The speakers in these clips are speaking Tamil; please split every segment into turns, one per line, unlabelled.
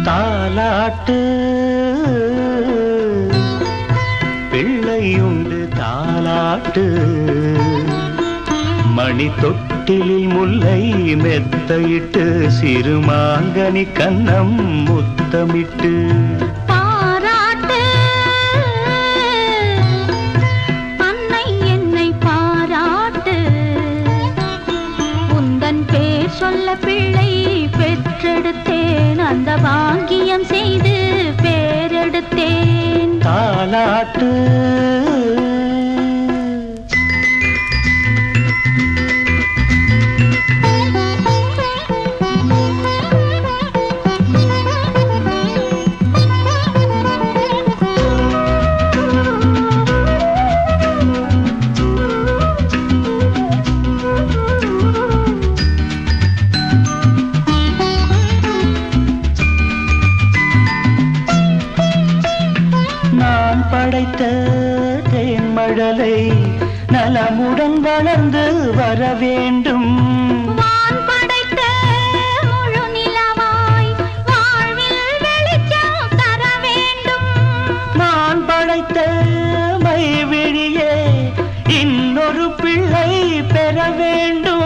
தாலாட்டு பிள்ளையுண்டு தாலாட்டு மணி தொட்டிலில் முல்லை மெத்தையிட்டு சிறுமாங்கனி கன்னம் முத்தமிட்டு
சொல்ல பிள்ளை பெற்றெடுத்தேன் அந்த பாக்கியம் செய்து பேரெடுத்தேன்
தாலாட்டு படைத்த தேன்மழலை நலமுடன் வளர்ந்து வர வேண்டும்.
வான் படைத்த முழு நிலவாய் வாழ்வில் வெளிச்சம் தர வேண்டும்.
நான் படைத்த மைவிழியே இன்னொரு பிள்ளை பெற வேண்டும்.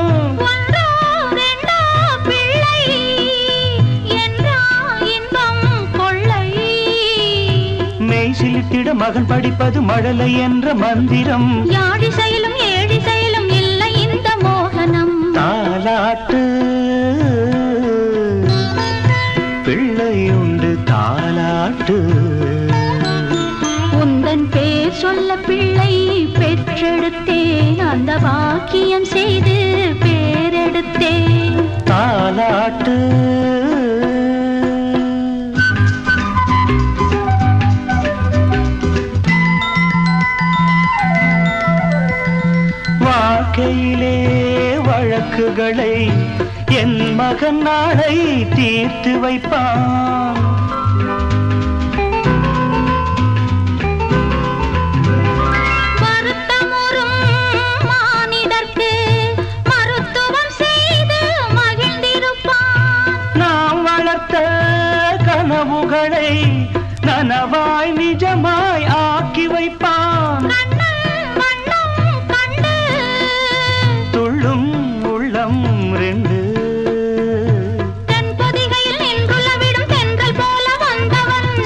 சிலித்திட மகன் படிப்பது மழலை என்ற மந்திரம்.
யாழி செயலும் ஏழி செயலும் இல்லை இந்த மோகனம்.
தாலாட்டு பிள்ளையுண்டு தாலாட்டு
உந்தன் பேர் சொல்ல பிள்ளை பெற்றெடுத்தேன் அந்த பாக்கியம் செய்து பேரெடுத்தேன்.
தாலாட்டு வாழ்க்கையிலே வழக்குகளை என் மகன் நாளை தீர்த்து வைப்பான்.
வருத்தமுறும் மானிடர்க்கு மருத்துவம் செய்து மகிழ்ந்திருப்பான்.
நாம் வளர்த்த கனவுகளை நனவாய் நிஜமாய் ஆக்கி வைப்பான்.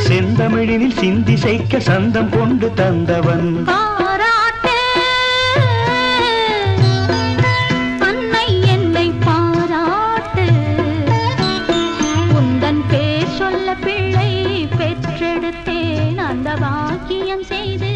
செந்தமிழினில் சிந்தி செய்க்க சந்தம் கொண்டு தந்தவன்.
பாராட்டு அன்னை என்னை பாராட்டு உந்தன் பேர் சொல்ல பிள்ளை பெற்றெடுத்தேன் அந்த பாக்கியம் செய்து